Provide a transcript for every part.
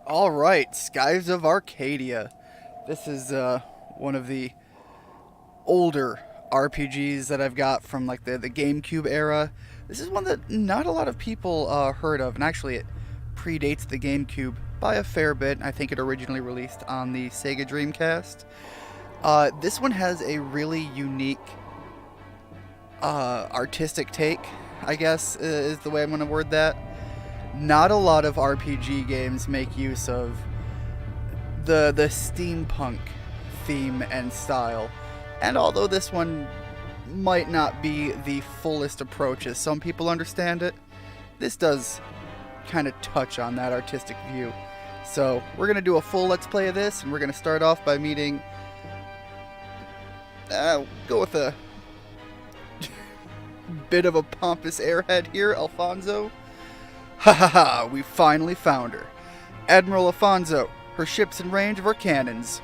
Alright, Skies of Arcadia. This is one of the older RPGs that I've got from like the GameCube era. This is one that not a lot of people heard of, and actually it predates the GameCube by a fair bit. I think it originally released on the Sega Dreamcast. This one has a really unique artistic take, I guess is the way I'm going to word that. Not a lot of RPG games make use of the steampunk theme and style. And although this one might not be the fullest approach as some people understand it, this does kind of touch on that artistic view. So we're going to do a full Let's Play of this, and we're going to start off by meeting... go with a bit of a pompous airhead here, Alfonso. Ha ha ha, we finally found her. Admiral Alfonso, her ship's in range of our cannons.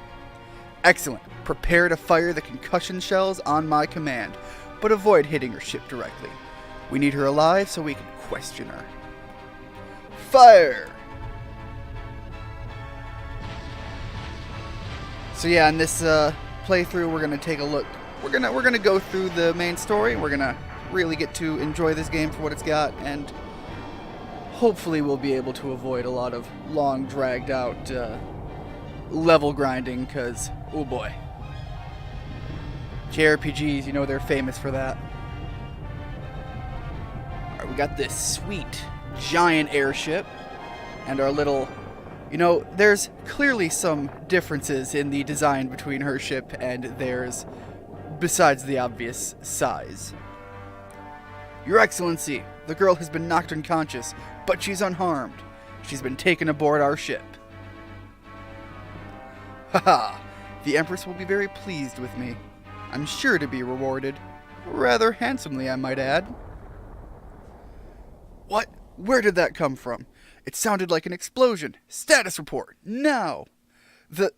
Excellent. Prepare to fire the concussion shells on my command, but avoid hitting her ship directly. We need her alive so we can question her. Fire! So yeah, in this playthrough we're gonna take a look. We're gonna go through the main story. We're gonna really get to enjoy this game for what it's got, and hopefully we'll be able to avoid a lot of long, dragged-out level grinding, because, oh boy. JRPGs, you know they're famous for that. Alright, we got this sweet, giant airship, and our little... You know, there's clearly some differences in the design between her ship and theirs, besides the obvious size. Your Excellency, the girl has been knocked unconscious, but she's unharmed. She's been taken aboard our ship. Haha, the Empress will be very pleased with me. I'm sure to be rewarded. Rather handsomely, I might add. What? Where did that come from? It sounded like an explosion. Status report, now! The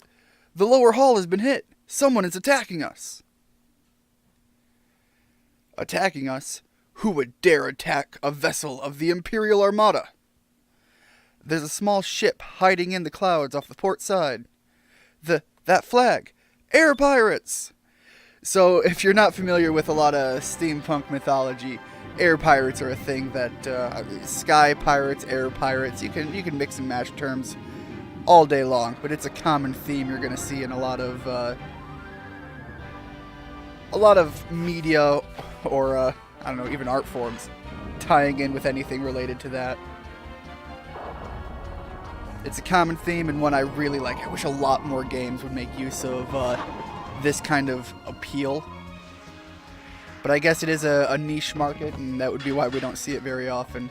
lower hull has been hit. Someone is attacking us. Attacking us? Who would dare attack a vessel of the Imperial Armada? There's a small ship hiding in the clouds off the port side. That flag. Air pirates! So, if you're not familiar with a lot of steampunk mythology, air pirates are a thing that, sky pirates, air pirates, you can mix and match terms all day long, but it's a common theme you're gonna see in a lot of media or, I don't know, even art forms tying in with anything related to that. It's a common theme and one I really like. I wish a lot more games would make use of this kind of appeal. But I guess it is a niche market, and that would be why we don't see it very often.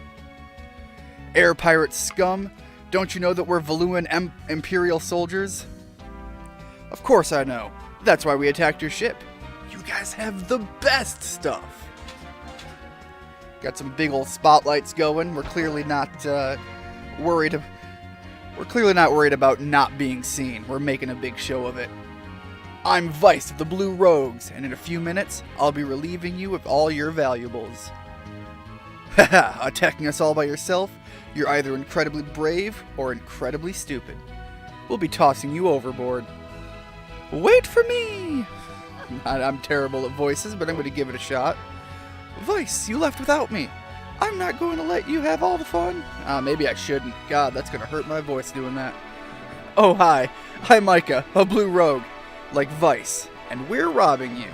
Air pirate scum, don't you know that we're Valuan Imperial soldiers? Of course I know. That's why we attacked your ship. You guys have the best stuff. Got some big old spotlights going. We're clearly not worried. We're clearly not worried about not being seen. We're making a big show of it. I'm Vice of the Blue Rogues, and in a few minutes, I'll be relieving you of all your valuables. Haha, attacking us all by yourself? You're either incredibly brave or incredibly stupid. We'll be tossing you overboard. Wait for me! I'm terrible at voices, but I'm going to give it a shot. Vice, you left without me. I'm not going to let you have all the fun. Maybe I shouldn't. God, that's going to hurt my voice doing that. Oh, hi. I'm Micah, a blue rogue, like Vice, and we're robbing you.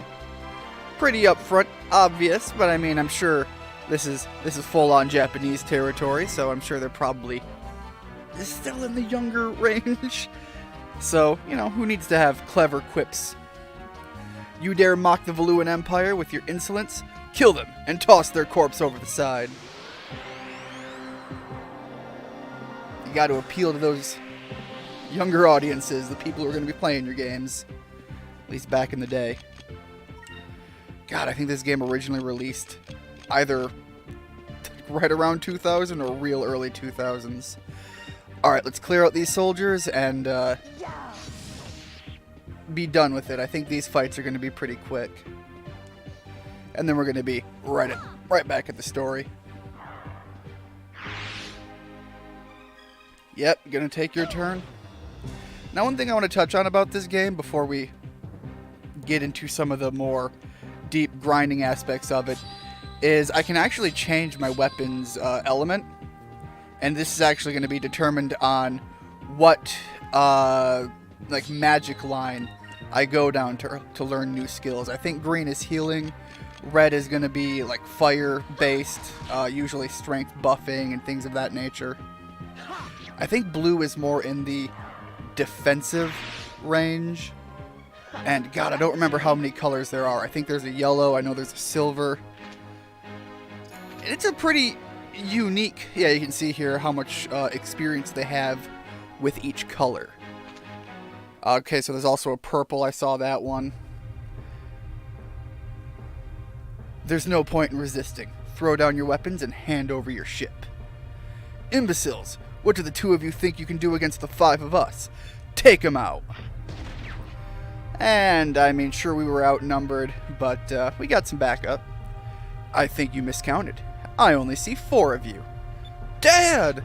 Pretty upfront, obvious, but I mean, I'm sure this is full-on Japanese territory, so I'm sure they're probably still in the younger range. So, you know, who needs to have clever quips? You dare mock the Valuan Empire with your insolence? Kill them and toss their corpse over the side. You got to appeal to those younger audiences, the people who are going to be playing your games. At least back in the day. God, I think this game originally released either right around 2000 or real early 2000s. Alright, let's clear out these soldiers and be done with it. I think these fights are going to be pretty quick. And then we're going to be right back at the story. Yep, gonna take your turn. Now, one thing I want to touch on about this game before we get into some of the more deep grinding aspects of it is I can actually change my weapon's element, and this is actually going to be determined on what like magic line I go down to learn new skills. I think green is healing, red is going to be like fire based, usually strength buffing and things of that nature. I think blue is more in the defensive range. And God, I don't remember how many colors there are. I think there's a yellow, I know there's a silver. And it's a pretty unique, yeah, you can see here how much experience they have with each color. Okay, so there's also a purple, I saw that one. There's no point in resisting. Throw down your weapons and hand over your ship. Imbeciles, what do the two of you think you can do against the 5 of us? Take 'em out. And, I mean, sure, we were outnumbered, but we got some backup. I think you miscounted. I only see 4 of you. Dad!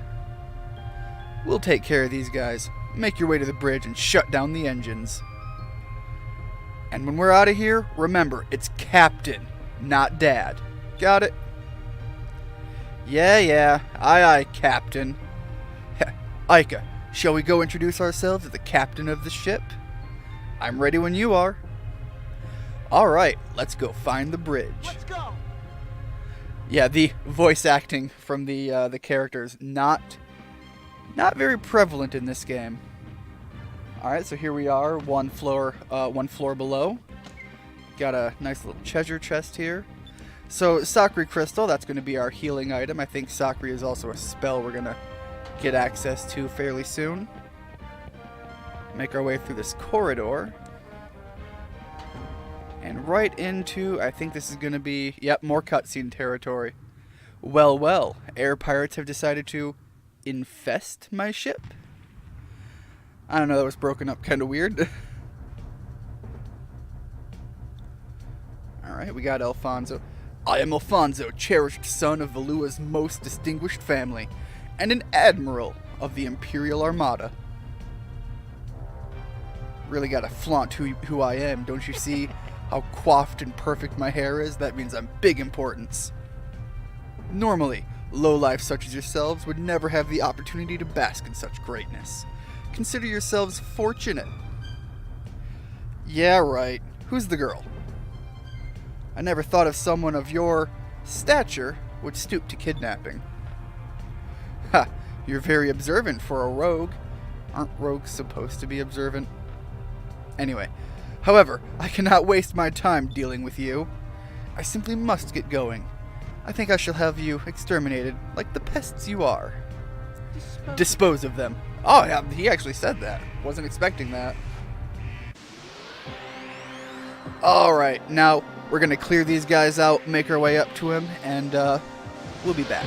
We'll take care of these guys. Make your way to the bridge and shut down the engines. And when we're out of here, remember, it's Captain, not Dad. Got it? Yeah. Aye, Captain. Ika, shall we go introduce ourselves to the captain of the ship? I'm ready when you are. Alright, let's go find the bridge. Let's go! Yeah, the voice acting from the characters not very prevalent in this game. Alright, so here we are, one floor below. Got a nice little treasure chest here. So, Sakri Crystal, that's going to be our healing item. I think Sakri is also a spell we're going to get access to fairly soon. Make our way through this corridor. And right into, I think this is going to be, yep, more cutscene territory. Well, air pirates have decided to infest my ship? I don't know, that was broken up kind of weird. Alright, we got Alfonso. I am Alfonso, cherished son of Valua's most distinguished family, and an admiral of the Imperial Armada. Really gotta flaunt who I am. Don't you see how coiffed and perfect my hair is? That means I'm big importance. Normally, lowlifes such as yourselves would never have the opportunity to bask in such greatness. Consider yourselves fortunate. Yeah, right. Who's the girl? I never thought of someone of your stature would stoop to kidnapping. Ha! You're very observant for a rogue. Aren't rogues supposed to be observant? Anyway, however, I cannot waste my time dealing with you. I simply must get going. I think I shall have you exterminated like the pests you are. Dispose of them. Oh, yeah, he actually said that. Wasn't expecting that. Alright, now we're going to clear these guys out, make our way up to him, and we'll be back.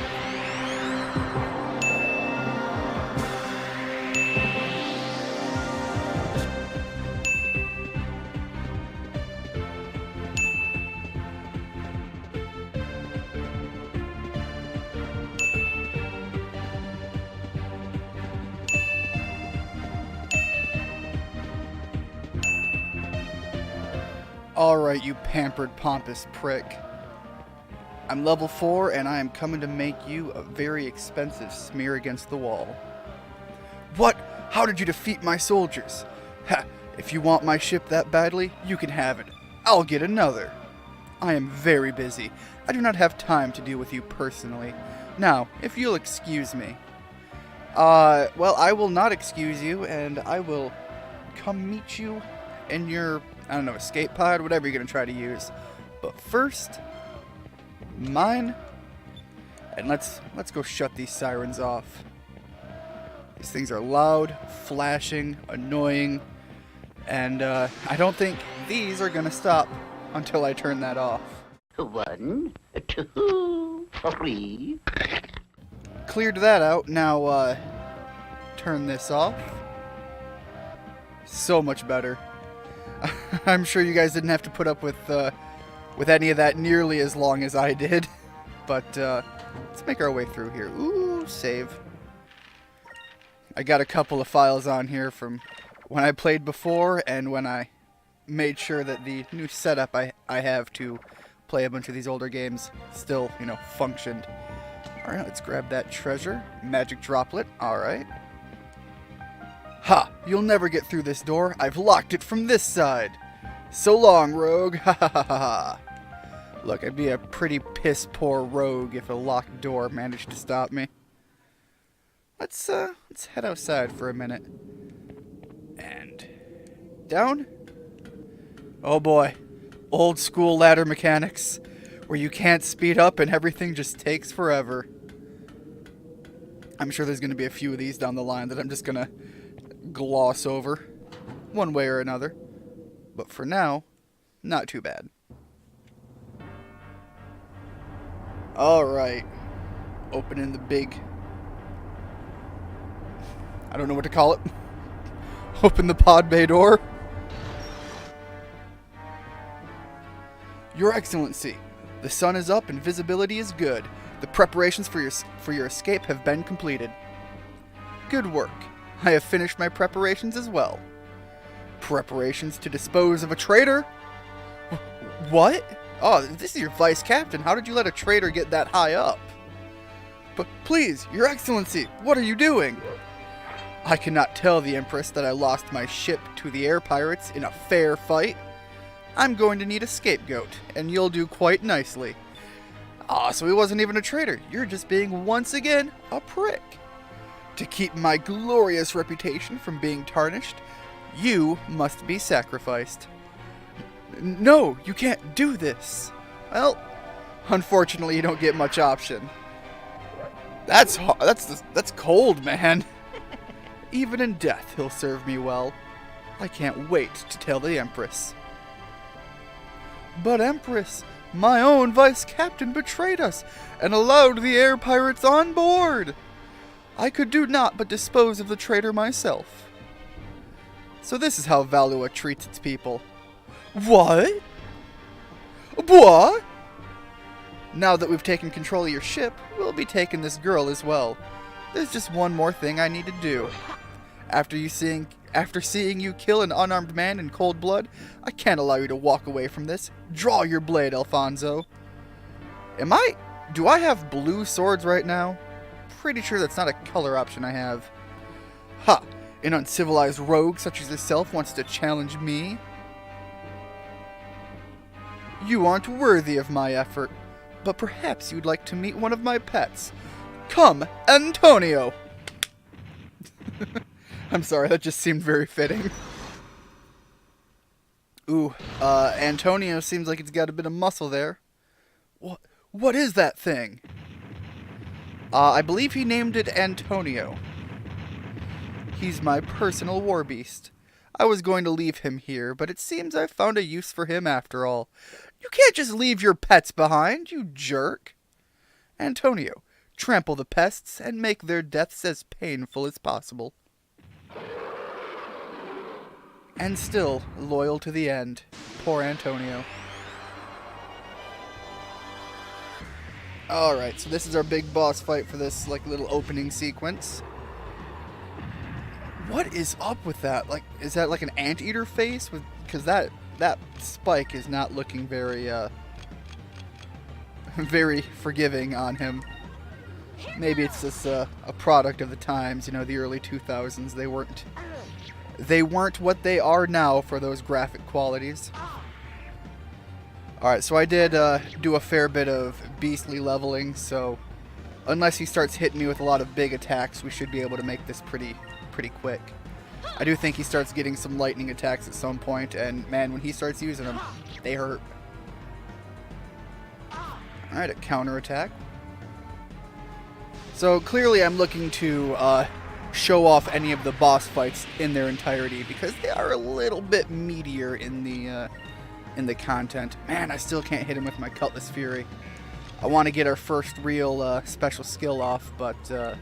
Alright, you pampered, pompous prick. I'm level 4, and I am coming to make you a very expensive smear against the wall. What? How did you defeat my soldiers? Ha! If you want my ship that badly, you can have it. I'll get another. I am very busy. I do not have time to deal with you personally. Now, if you'll excuse me. Well, I will not excuse you, and I will come meet you in your, I don't know, escape pod, whatever you're going to try to use. But first, mine. And let's go shut these sirens off. These things are loud, flashing, annoying, and I don't think these are going to stop until I turn that off. 1, 2, 3. Cleared that out. Now, turn this off. So much better. I'm sure you guys didn't have to put up with any of that nearly as long as I did. But let's make our way through here. Ooh, save. I got a couple of files on here from when I played before and when I made sure that the new setup I have to play a bunch of these older games still, you know, functioned. Alright, let's grab that treasure. Magic droplet. Alright. Ha! You'll never get through this door. I've locked it from this side. So long, rogue. Ha ha ha ha ha. Look, I'd be a pretty piss-poor rogue if a locked door managed to stop me. Let's head outside for a minute. And down. Oh boy. Old school ladder mechanics, where you can't speed up and everything just takes forever. I'm sure there's going to be a few of these down the line that I'm just going to gloss over, one way or another. But for now, not too bad. Alright. Opening the big... I don't know what to call it. Open the pod bay door. Your Excellency, the sun is up and visibility is good. The preparations for your escape have been completed. Good work. I have finished my preparations as well. Preparations to dispose of a traitor? What? Oh, this is your vice captain. How did you let a traitor get that high up? But please, Your Excellency, what are you doing? I cannot tell the Empress that I lost my ship to the air pirates in a fair fight. I'm going to need a scapegoat, and you'll do quite nicely. Ah, so he wasn't even a traitor. You're just being, once again, a prick. To keep my glorious reputation from being tarnished, you must be sacrificed. No, you can't do this. Well, unfortunately, you don't get much option. That's cold, man. Even in death, he'll serve me well. I can't wait to tell the Empress. But Empress, my own vice captain betrayed us and allowed the air pirates on board. I could do naught but dispose of the traitor myself. So this is how Valua treats its people. What? What? Now that we've taken control of your ship, we'll be taking this girl as well. There's just one more thing I need to do. After seeing you kill an unarmed man in cold blood, I can't allow you to walk away from this. Draw your blade, Alfonso. Do I have blue swords right now? Pretty sure that's not a color option I have. Ha! An uncivilized rogue such as yourself wants to challenge me? You aren't worthy of my effort, but perhaps you'd like to meet one of my pets. Come, Antonio! I'm sorry, that just seemed very fitting. Ooh, Antonio seems like it's got a bit of muscle there. What is that thing? I believe he named it Antonio. He's my personal war beast. I was going to leave him here, but it seems I've found a use for him after all. You can't just leave your pets behind, you jerk. Antonio, trample the pests and make their deaths as painful as possible. And still loyal to the end. Poor Antonio. Alright, so this is our big boss fight for this little opening sequence. What is up with that? Is that like an anteater face? Because that spike is not looking very very forgiving on him. Maybe it's just a product of the times, you know, the early 2000s. They weren't what they are now for those graphic qualities. Alright, so I did do a fair bit of beastly leveling, so unless he starts hitting me with a lot of big attacks, we should be able to make this pretty quick. I do think he starts getting some lightning attacks at some point, and man, when he starts using them, they hurt. Alright, a counterattack. So clearly I'm looking to show off any of the boss fights in their entirety, because they are a little bit meatier in the content. Man, I still can't hit him with my Cutlass Fury. I want to get our first real special skill off, but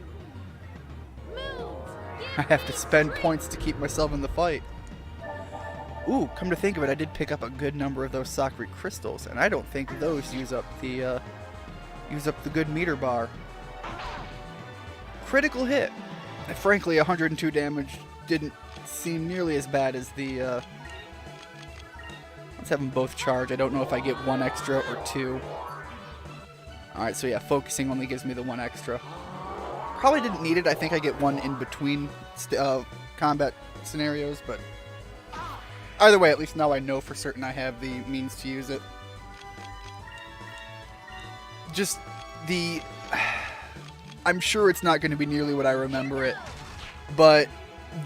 I have to spend points to keep myself in the fight. Ooh, come to think of it, I did pick up a good number of those Sakri crystals, and I don't think those use up the good meter bar. Critical hit. Frankly, 102 damage didn't seem nearly as bad as the... Let's have them both charge. I don't know if I get 1 extra or 2. Alright, so yeah, focusing only gives me the 1 extra. Probably didn't need it. I think I get 1 in between combat scenarios, but... Either way, at least now I know for certain I have the means to use it. Just the... I'm sure it's not going to be nearly what I remember it, but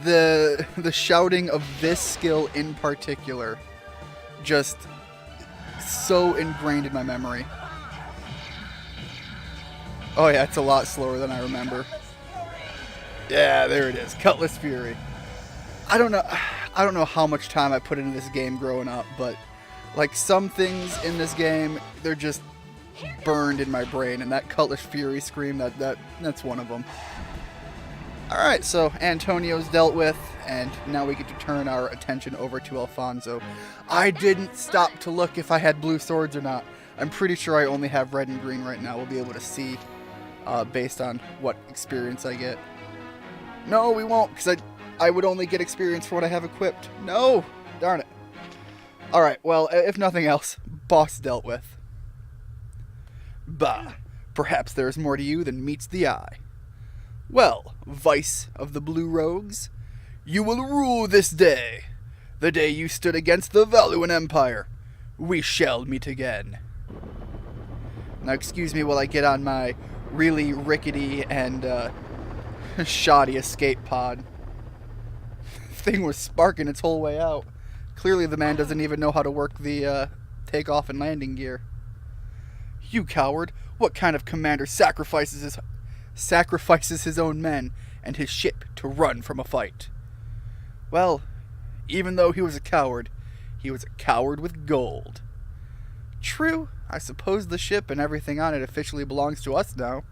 the shouting of this skill in particular just so ingrained in my memory. Oh yeah, it's a lot slower than I remember. Yeah, there it is. Cutlass Fury. I don't know how much time I put into this game growing up, but like some things in this game, they're just burned in my brain, and that Cutlass Fury scream, that's one of them. Alright, so Antonio's dealt with, and now we get to turn our attention over to Alfonso. I didn't stop to look if I had blue swords or not. I'm pretty sure I only have red and green right now. We'll be able to see based on what experience I get. No, we won't, because I would only get experience for what I have equipped. No! Darn it. Alright, well, if nothing else, boss dealt with. Bah, perhaps there is more to you than meets the eye. Well, Vice of the Blue Rogues, you will rule this day, the day you stood against the Valuan Empire. We shall meet again. Now excuse me while I get on my really rickety and shoddy escape pod. Thing was sparking its whole way out. Clearly the man doesn't even know how to work the takeoff and landing gear. You coward! What kind of commander sacrifices his own men and his ship to run from a fight? Well, even though he was a coward with gold. True, I suppose the ship and everything on it officially belongs to us now.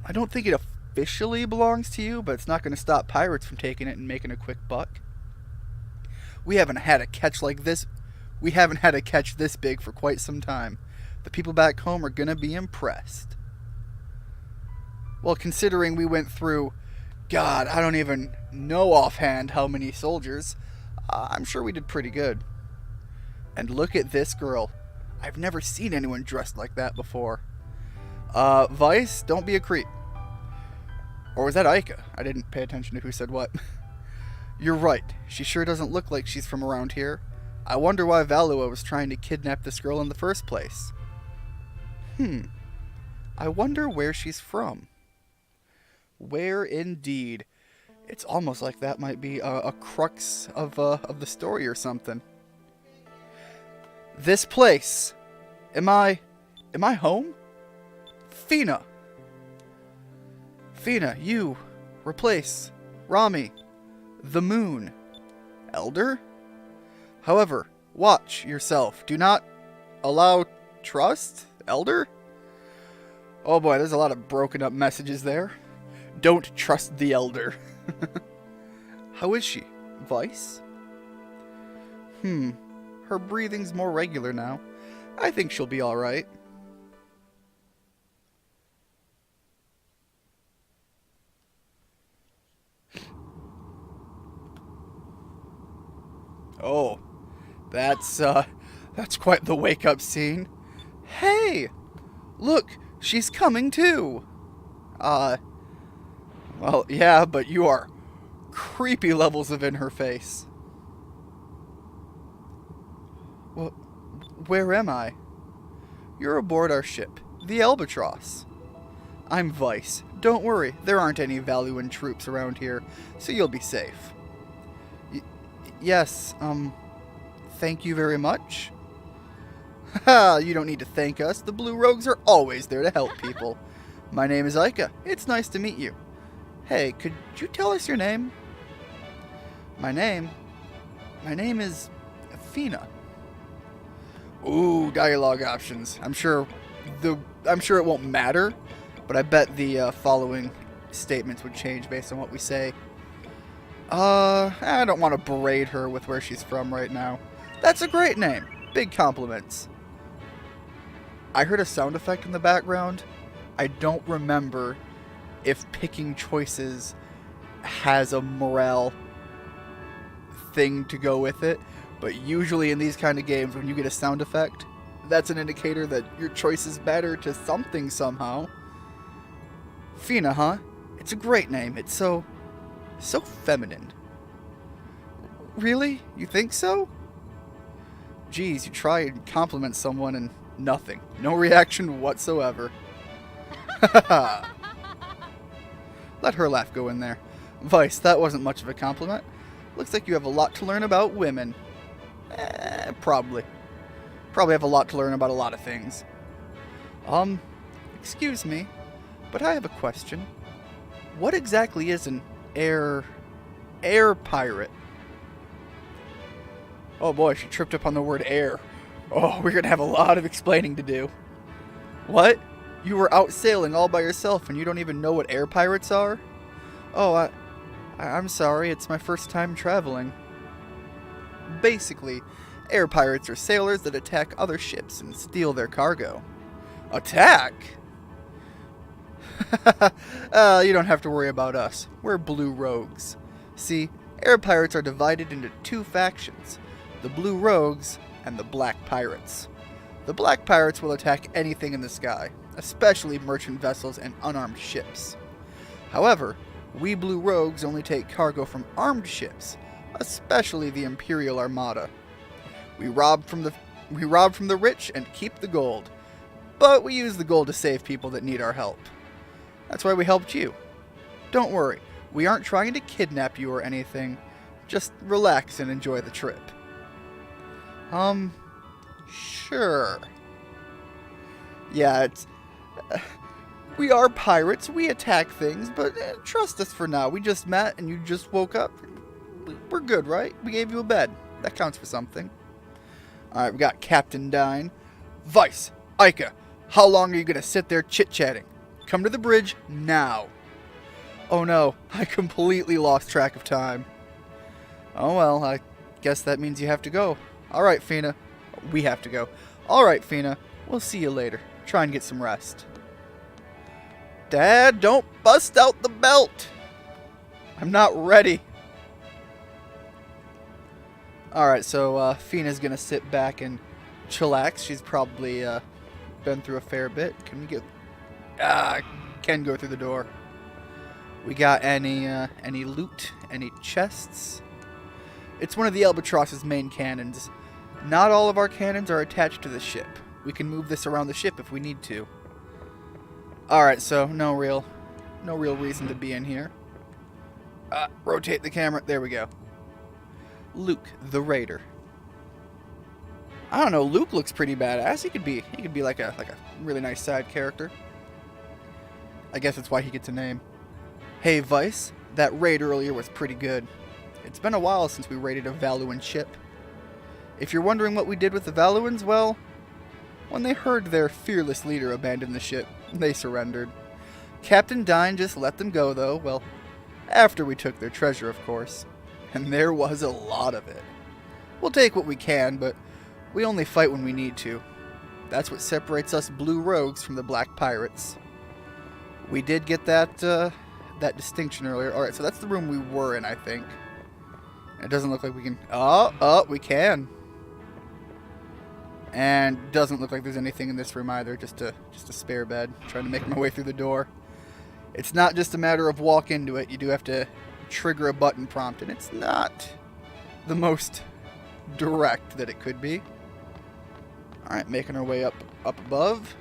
I don't think it officially belongs to you, but it's not going to stop pirates from taking it and making a quick buck. We haven't had a catch this big for quite some time. The people back home are going to be impressed. Well, considering we went through, God, I don't even know offhand how many soldiers, I'm sure we did pretty good. And look at this girl. I've never seen anyone dressed like that before. Vice, don't be a creep. Or was that Aika? I didn't pay attention to who said what. You're right. She sure doesn't look like she's from around here. I wonder why Valua was trying to kidnap this girl in the first place. I wonder where she's from. Where indeed? It's almost like that might be a crux of the story or something. This place. Am I home? Fina. Fina, you replace Rami, the moon. Elder? However, watch yourself. Do not allow trust, Elder? Oh boy, there's a lot of broken up messages there. Don't trust the Elder. How is she? Vice? Her breathing's more regular now. I think she'll be alright. Oh, that's quite the wake-up scene. Hey! Look, she's coming too! Well, yeah, but you are creepy levels of in her face. Well, where am I? You're aboard our ship, the Albatross. I'm Vice. Don't worry, there aren't any Valuan troops around here, so you'll be safe. Yes, thank you very much. Haha, you don't need to thank us. The Blue Rogues are always there to help people. My name is Aika. It's nice to meet you. Hey, could you tell us your name? My name is Fina. Ooh, dialogue options. I'm sure it won't matter, but I bet the following statements would change based on what we say. I don't want to berate her with where she's from right now. That's a great name. Big compliments. I heard a sound effect in the background. I don't remember if picking choices has a morale thing to go with it. But usually in these kind of games, when you get a sound effect, that's an indicator that your choice is better to something somehow. Fina, huh? It's a great name. It's so feminine. Really? You think so? Geez, you try and compliment someone and nothing. No reaction whatsoever. Let her laugh go in there. Vice, that wasn't much of a compliment. Looks like you have a lot to learn about women. Probably. Probably have a lot to learn about a lot of things. Excuse me, but I have a question. What exactly is an air pirate? Oh boy, she tripped up on the word air. Oh, we're gonna have a lot of explaining to do. What? You were out sailing all by yourself and you don't even know what air pirates are? Oh, I'm sorry, it's my first time traveling. Basically, air pirates are sailors that attack other ships and steal their cargo. Attack? You don't have to worry about us. We're blue rogues. See, air pirates are divided into two factions, the blue rogues and the black pirates. The black pirates will attack anything in the sky, especially merchant vessels and unarmed ships. However, we blue rogues only take cargo from armed ships, especially the Imperial Armada. We rob from the rich and keep the gold, but we use the gold to save people that need our help. That's why we helped you. Don't worry, we aren't trying to kidnap you or anything. Just relax and enjoy the trip. Sure. Yeah, it's... we are pirates, we attack things, but trust us for now. We just met and you just woke up. We're good, right? We gave you a bed. That counts for something. Alright, we got Captain Dine. Vice, Ica, how long are you going to sit there chit-chatting? Come to the bridge now. Oh no, I completely lost track of time. Oh well, I guess that means you have to go. Alright, Fina. We have to go. Alright, Fina. We'll see you later. Try and get some rest. Dad, don't bust out the belt. I'm not ready. Alright, so Fina's gonna sit back and chillax. She's probably been through a fair bit. Can we get... can go through the door. We got any loot? Any chests? It's one of the Albatross's main cannons. Not all of our cannons are attached to the ship. We can move this around the ship if we need to. Alright, so no real reason to be in here. Rotate the camera. There we go. Luke, the Raider. I don't know, Luke looks pretty badass. He could be like a really nice side character. I guess that's why he gets a name. Hey Vice, that raid earlier was pretty good. It's been a while since we raided a Valuan ship. If you're wondering what we did with the Valuans, well, when they heard their fearless leader abandon the ship, they surrendered. Captain Dine just let them go though, well, after we took their treasure of course. And there was a lot of it. We'll take what we can, but we only fight when we need to. That's what separates us blue rogues from the black pirates. We did get that distinction earlier. Alright, so that's the room we were in, I think. It doesn't look like we can... Oh, we can. And doesn't look like there's anything in this room either. Just a spare bed. Trying to make my way through the door. It's not just a matter of walk into it. You do have to trigger a button prompt, and it's not the most direct that it could be. Alright, making our way up above.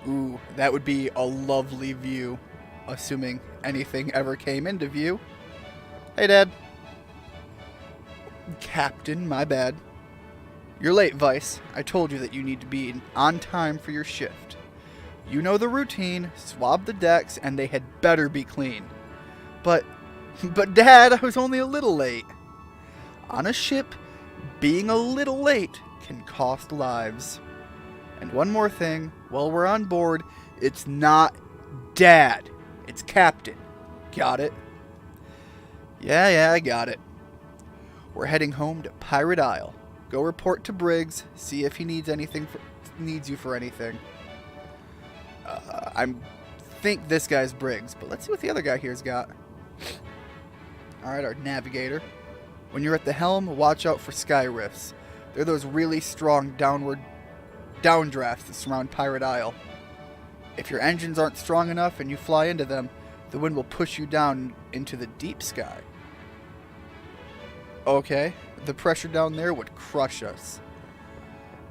Ooh, that would be a lovely view, assuming anything ever came into view. Hey, Dad. Captain, my bad. You're late, Vice. I told you that you need to be on time for your shift. You know the routine, swab the decks, and they had better be clean. But Dad, I was only a little late. On a ship, being a little late can cost lives. And one more thing, while we're on board, it's not Dad, it's Captain. Got it? Yeah, I got it. We're heading home to Pirate Isle. Go report to Briggs, see if he needs you for anything. I'm think this guy's Briggs, but let's see what the other guy here's got. Alright, our navigator. When you're at the helm, watch out for sky rifts. They're those really strong downdrafts that surround Pirate Isle. If your engines aren't strong enough and you fly into them, the wind will push you down into the deep sky. Okay, the pressure down there would crush us.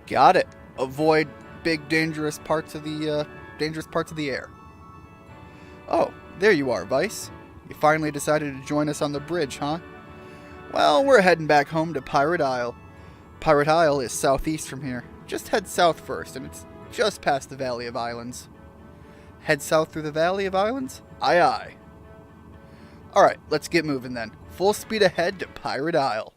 Got it. Avoid big dangerous parts of the air. Oh, there you are, Vice. You finally decided to join us on the bridge, huh? Well, we're heading back home to Pirate Isle. Pirate Isle is southeast from here. Just head south first, and it's just past the Valley of Islands. Head south through the Valley of Islands? Aye, aye. Alright, let's get moving then. Full speed ahead to Pirate Isle.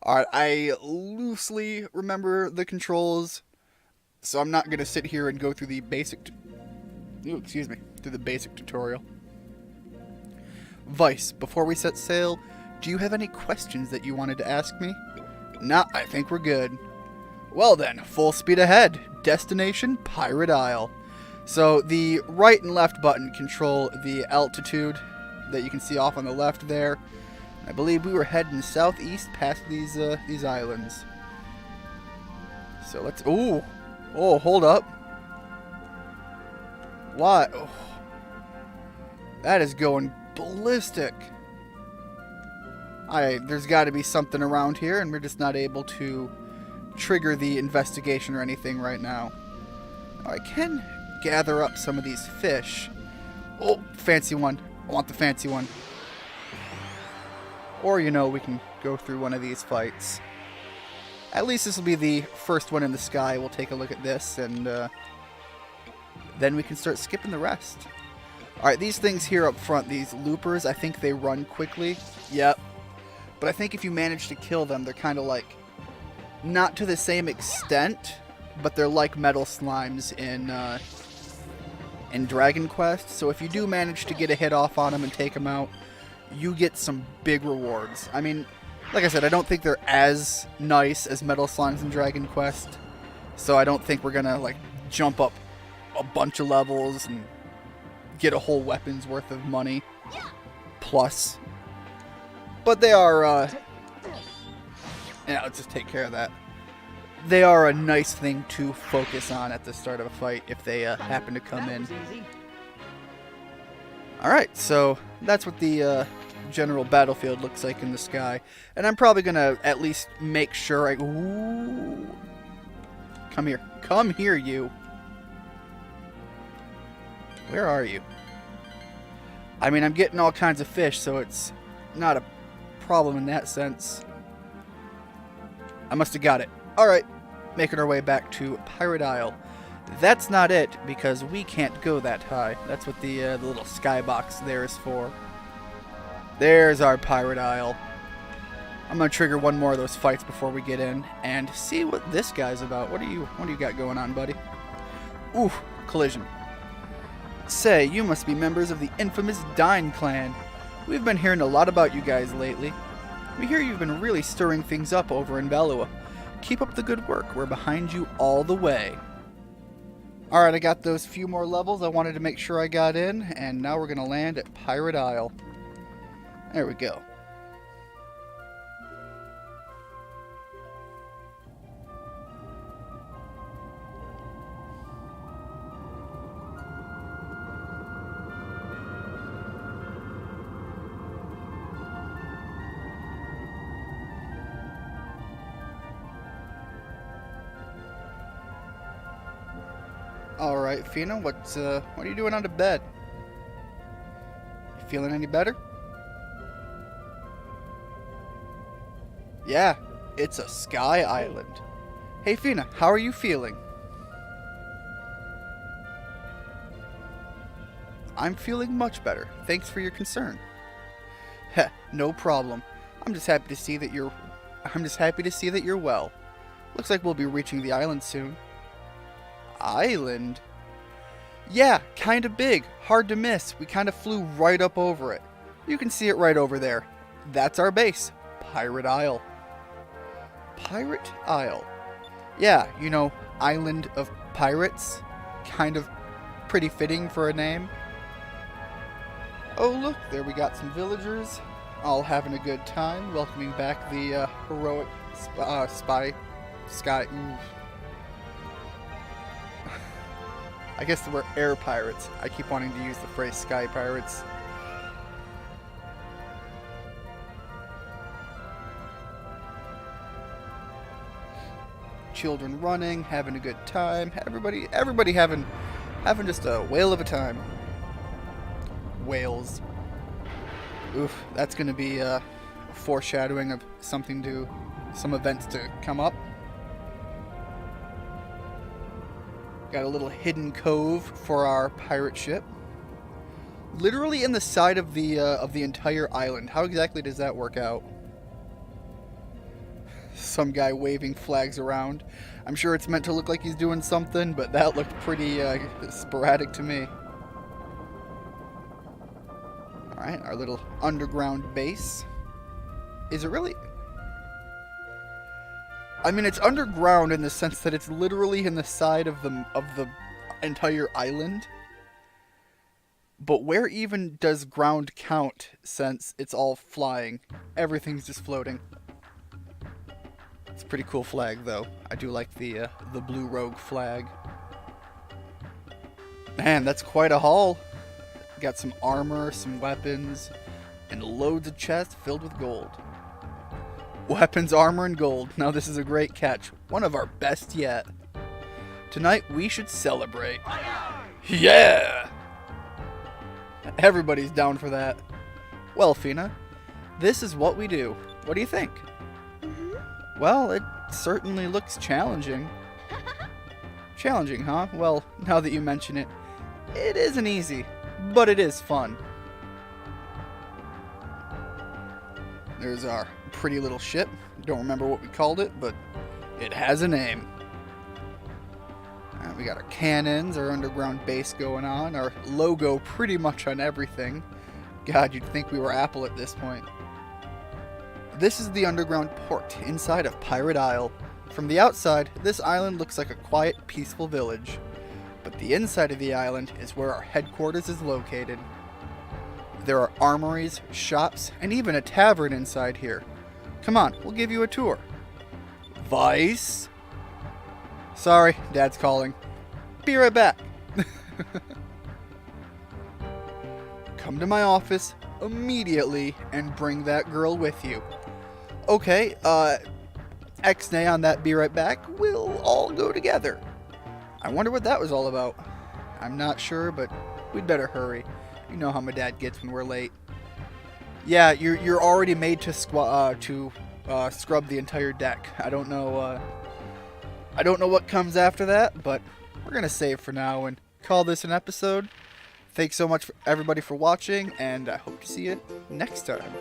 Alright, I loosely remember the controls, so I'm not going to sit here and go through the basic... through the basic tutorial. Vice, before we set sail, do you have any questions that you wanted to ask me? Nah, I think we're good. Well then, full speed ahead. Destination, Pirate Isle. So the right and left button control the altitude that you can see off on the left there. I believe we were heading southeast past these islands. So let's... Ooh! Oh, hold up. What? Oh. That is going ballistic. There's got to be something around here, and we're just not able to trigger the investigation or anything right now. I can gather up some of these fish. Oh, fancy one. I want the fancy one. Or, you know, we can go through one of these fights. At least this will be the first one in the sky. We'll take a look at this, and then we can start skipping the rest. Alright, these things here up front, these loopers, I think they run quickly. Yep. But I think if you manage to kill them, they're kind of like, not to the same extent, but they're like metal slimes in Dragon Quest. So if you do manage to get a hit off on them and take them out, you get some big rewards. I mean, like I said, I don't think they're as nice as metal slimes in Dragon Quest. So I don't think we're going to, like, jump up a bunch of levels and get a whole weapon's worth of money. Plus. But they are, yeah, let's just take care of that. They are a nice thing to focus on at the start of a fight if they happen to come in. Alright, so that's what the general battlefield looks like in the sky. And I'm probably going to at least make sure I... Ooh. Come here. Come here, you. Where are you? I mean, I'm getting all kinds of fish, so it's not a problem in that sense. I must have got it. Alright, making our way back to Pirate Isle. That's not it, because we can't go that high. That's what the little skybox there is for. There's our Pirate Isle. I'm going to trigger one more of those fights before we get in, and see what this guy's about. What do you got going on, buddy? Ooh, collision. Say, you must be members of the infamous Dine clan. We've been hearing a lot about you guys lately. We hear you've been really stirring things up over in Belua. Keep up the good work. We're behind you all the way. Alright, I got those few more levels I wanted to make sure I got in, and now we're going to land at Pirate Isle. There we go. Alright, Fina, what are you doing under bed? You feeling any better? Yeah, it's a sky island. Hey Fina, how are you feeling? I'm feeling much better. Thanks for your concern. Heh, no problem. I'm just happy to see that you're well. Looks like we'll be reaching the island soon. Island? Yeah, kinda big. Hard to miss. We kinda flew right up over it. You can see it right over there. That's our base. Pirate Isle. Pirate Isle. Yeah, you know, Island of Pirates. Kind of pretty fitting for a name. Oh look, there we got some villagers, all having a good time, welcoming back the heroic Sky. I guess we're air pirates. I keep wanting to use the phrase sky pirates. Children running, having a good time. Everybody having just a whale of a time. Whales. Oof, that's gonna be a foreshadowing of some events to come up. Got a little hidden cove for our pirate ship. Literally in the side of the entire island. How exactly does that work out? Some guy waving flags around. I'm sure it's meant to look like he's doing something, but that looked pretty sporadic to me. Alright, our little underground base. Is it really? I mean, it's underground in the sense that it's literally in the side of the entire island. But where even does ground count, since it's all flying? Everything's just floating. It's a pretty cool flag, though. I do like the blue rogue flag. Man, that's quite a haul. Got some armor, some weapons, and loads of chests filled with gold. Weapons, armor, and gold. Now this is a great catch. One of our best yet. Tonight we should celebrate. Yeah! Everybody's down for that. Well, Fina, this is what we do. What do you think? Well, it certainly looks challenging. Challenging, huh? Well, now that you mention it, it isn't easy, but it is fun. There's our pretty little ship. Don't remember what we called it, but it has a name. We got our cannons, our underground base going on, our logo pretty much on everything. God, you'd think we were Apple at this point. This is the underground port inside of Pirate Isle. From the outside, this island looks like a quiet, peaceful village. But the inside of the island is where our headquarters is located. There are armories, shops, and even a tavern inside here. Come on, we'll give you a tour. Vice? Sorry, Dad's calling. Be right back. Come to my office immediately and bring that girl with you. Okay, X-nay on that be right back. We'll all go together. I wonder what that was all about. I'm not sure, but we'd better hurry. You know how my dad gets when we're late. Yeah, you're already made to scrub the entire deck. I don't know what comes after that, but we're gonna save for now and call this an episode. Thanks so much for everybody for watching, and I hope to see you next time.